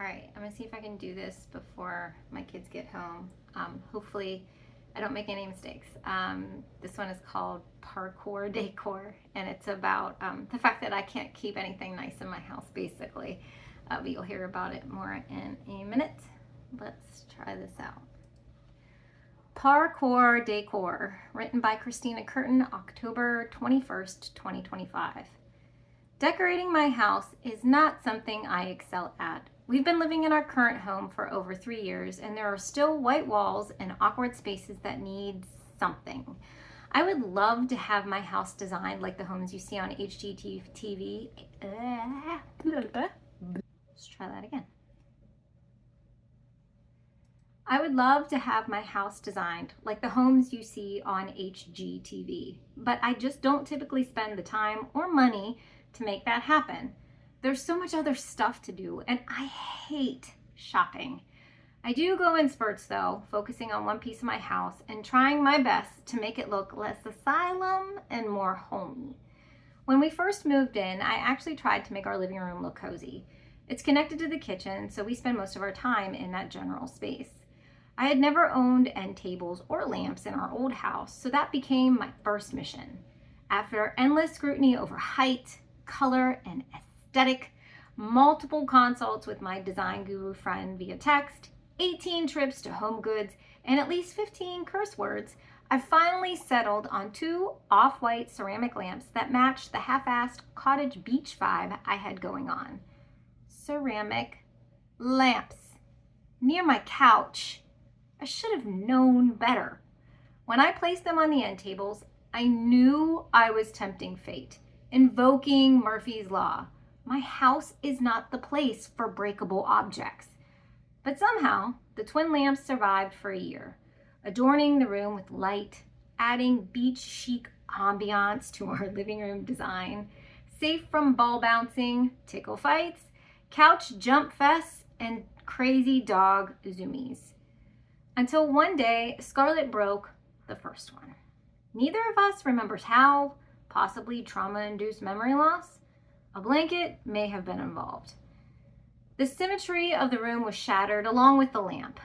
All right, I'm gonna see if I can do this before my kids get home. Hopefully I don't make any mistakes. This one is called Parkour Decor, and it's about the fact that I can't keep anything nice in my house, basically. But you'll hear about it more in a minute. Let's try this out. Parkour Decor, written by Christina Curtin, October 21st, 2025. Decorating my house is not something I excel at. We've been living in our current home for over 3 years, and there are still white walls and awkward spaces that need something. I would love to have my house designed like the homes you see on HGTV. Let's try that again. I would love to have my house designed like the homes you see on HGTV, but I just don't typically spend the time or money to make that happen. There's so much other stuff to do, and I hate shopping. I do go in spurts though, focusing on one piece of my house and trying my best to make it look less asylum and more homey. When we first moved in, I actually tried to make our living room look cozy. It's connected to the kitchen, so we spend most of our time in that general space. I had never owned end tables or lamps in our old house, so that became my first mission. After endless scrutiny over height, color, and aesthetic, multiple consults with my design guru friend via text, 18 trips to Home Goods, and at least 15 curse words, I finally settled on 2 off-white ceramic lamps that matched the half-assed cottage beach vibe I had going on. Ceramic lamps near my couch. I should have known better. When I placed them on the end tables, I knew I was tempting fate, invoking Murphy's Law. My house is not the place for breakable objects. But somehow, the twin lamps survived for a year, adorning the room with light, adding beach chic ambiance to our living room design, safe from ball bouncing, tickle fights, couch jump fests, and crazy dog zoomies. Until one day, Scarlett broke the first one. Neither of us remembers how, possibly trauma-induced memory loss. A blanket may have been involved. The symmetry of the room was shattered along with the lamp.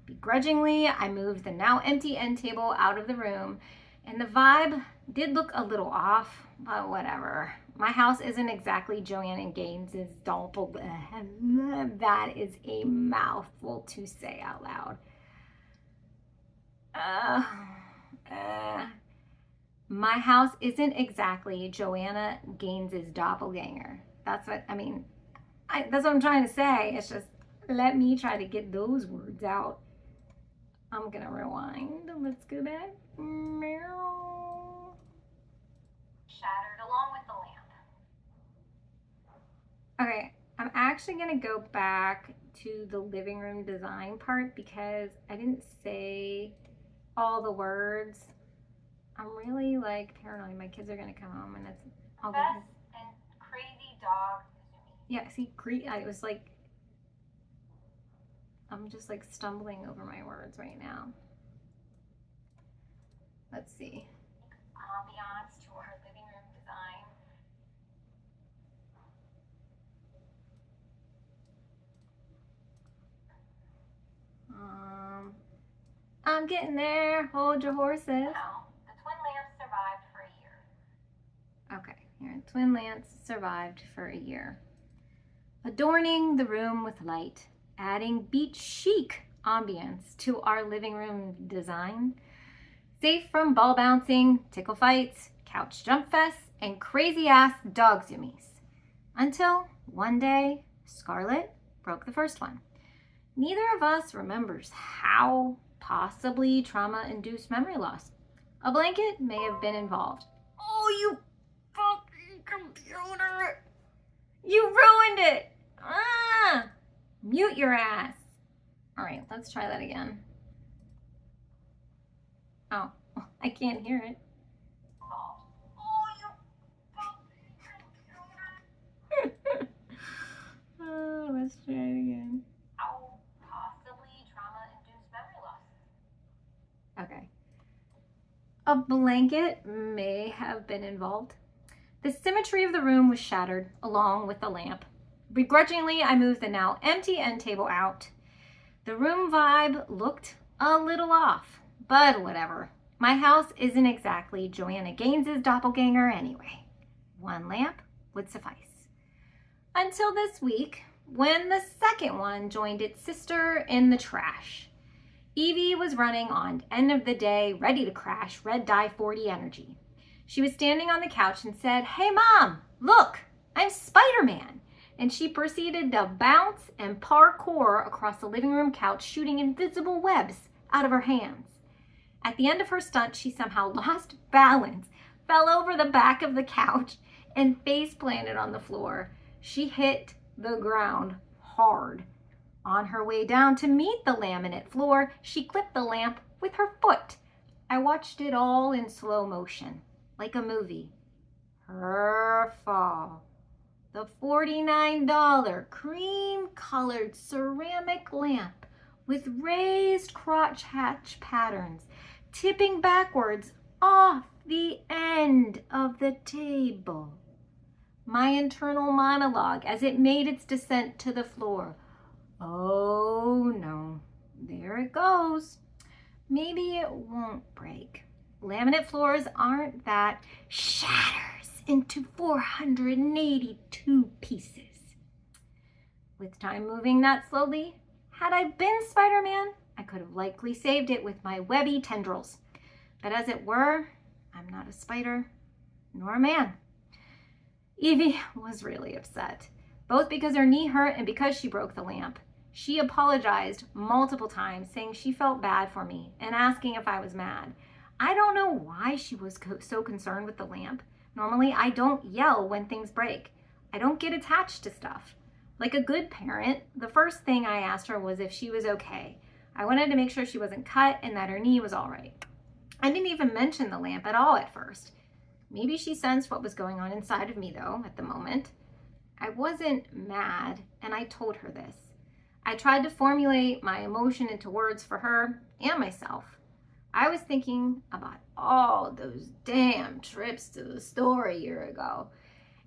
Begrudgingly, I moved the now empty end table out of the room, and the vibe did look a little off, but whatever. My house isn't exactly Joanna Gaines's doppelganger. That is a mouthful to say out loud. My house isn't exactly Joanna Gaines's doppelganger. That's what that's what I'm trying to say. It's just, let me try to get those words out. I'm gonna rewind. Let's go back. Shattered along with the lamp. Okay, I'm actually gonna go back to the living room design part because I didn't say all the words. I'm really paranoid. My kids are gonna come home and it's all the and crazy dog. Yeah, see, I was I'm just stumbling over my words right now. Let's see. Ambiance to our living room design. I'm getting there. Hold your horses. Now, the twin lamps survived for a year. Okay, here, twin lamps survived for a year. Adorning the room with light, adding beach chic ambience to our living room design. Safe from ball bouncing, tickle fights, couch jump fests, and crazy ass dog zoomies. Until one day, Scarlett broke the first one. Neither of us remembers how, possibly trauma-induced memory loss. A blanket may have been involved. Oh, you fucking computer! You ruined it! Mute your ass. All right, let's try that again. Oh, I can't hear it. Oh, you fucking computer! Oh, let's try it again. Okay. A blanket may have been involved. The symmetry of the room was shattered along with the lamp. Begrudgingly, I moved the now empty end table out. The room vibe looked a little off, but whatever. My house isn't exactly Joanna Gaines's doppelganger anyway. One lamp would suffice. Until this week, when the second one joined its sister in the trash. Evie was running on end of the day, ready to crash, red dye 40 energy. She was standing on the couch and said, "Hey Mom, look, I'm Spider-Man." And she proceeded to bounce and parkour across the living room couch, shooting invisible webs out of her hands. At the end of her stunt, she somehow lost balance, fell over the back of the couch, and face planted on the floor. She hit the ground hard. On her way down to meet the laminate floor, she clipped the lamp with her foot. I watched it all in slow motion, like a movie. Her fall. The $49 cream-colored ceramic lamp with raised crotch hatch patterns tipping backwards off the end of the table. My internal monologue as it made its descent to the floor. Oh no, there it goes. Maybe it won't break. Laminate floors aren't that. Shatters into 482 pieces. With time moving that slowly, had I been Spider-Man, I could have likely saved it with my webby tendrils. But as it were, I'm not a spider, nor a man. Evie was really upset, both because her knee hurt and because she broke the lamp. She apologized multiple times, saying she felt bad for me and asking if I was mad. I don't know why she was so concerned with the lamp. Normally, I don't yell when things break. I don't get attached to stuff. Like a good parent, the first thing I asked her was if she was okay. I wanted to make sure she wasn't cut and that her knee was all right. I didn't even mention the lamp at all at first. Maybe she sensed what was going on inside of me, though, at the moment. I wasn't mad, and I told her this. I tried to formulate my emotion into words for her and myself. I was thinking about all those damn trips to the store a year ago.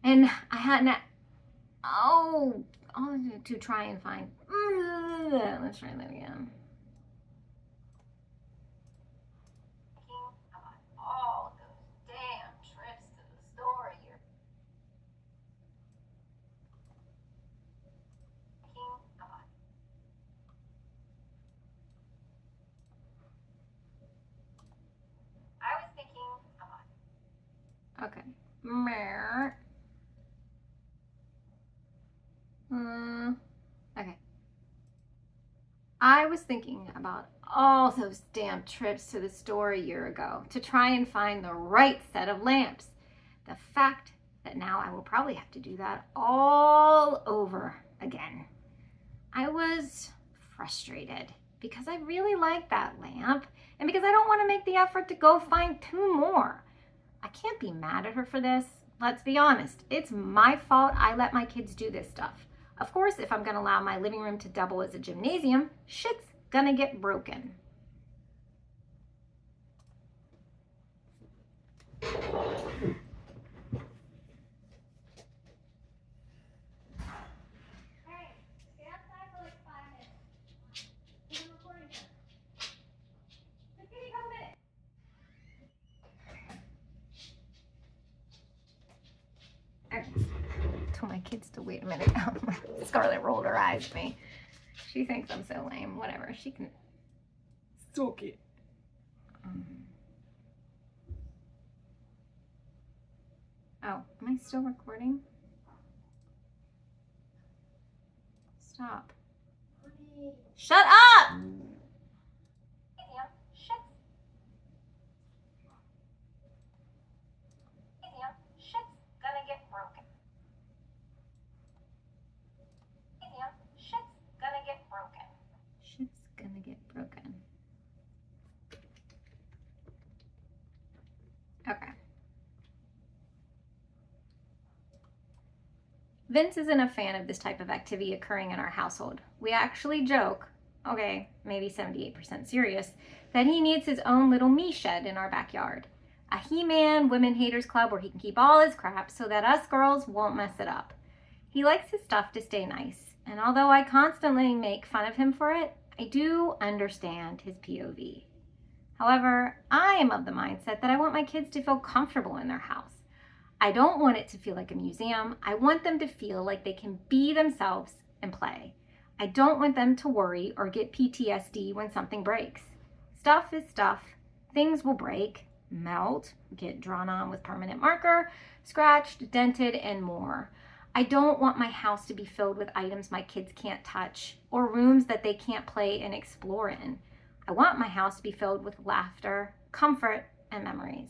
And I hadn't, to try and find, let's try that again. Thinking about all those damn trips to the store a year. Thinking about Okay. Okay. I was thinking about all those damn trips to the store a year ago to try and find the right set of lamps. The fact that now I will probably have to do that all over again. I was frustrated because I really like that lamp and because I don't want to make the effort to go find two more. I can't be mad at her for this. Let's be honest. It's my fault I let my kids do this stuff. Of course, if I'm going to allow my living room to double as a gymnasium, shit's gonna get broken. I told my kids to wait a minute. Scarlett rolled her eyes at me. She thinks I'm so lame. Whatever. She can suck it. Oh, am I still recording? Stop. Shut up! Okay. Vince isn't a fan of this type of activity occurring in our household. We actually joke, okay, maybe 78% serious, that he needs his own little me shed in our backyard. A He-Man Women Haters Club where he can keep all his crap so that us girls won't mess it up. He likes his stuff to stay nice, and although I constantly make fun of him for it, I do understand his POV. However, I am of the mindset that I want my kids to feel comfortable in their house. I don't want it to feel like a museum. I want them to feel like they can be themselves and play. I don't want them to worry or get PTSD when something breaks. Stuff is stuff. Things will break, melt, get drawn on with permanent marker, scratched, dented, and more. I don't want my house to be filled with items my kids can't touch or rooms that they can't play and explore in. I want my house to be filled with laughter, comfort, and memories.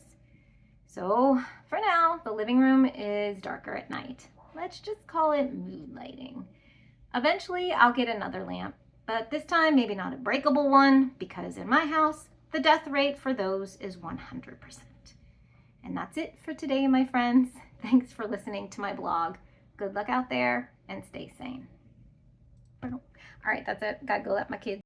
So for now, the living room is darker at night. Let's just call it mood lighting. Eventually, I'll get another lamp, but this time maybe not a breakable one, because in my house, the death rate for those is 100%. And that's it for today, my friends. Thanks for listening to my blog. Good luck out there and stay sane. All right, that's it. Gotta go let my kids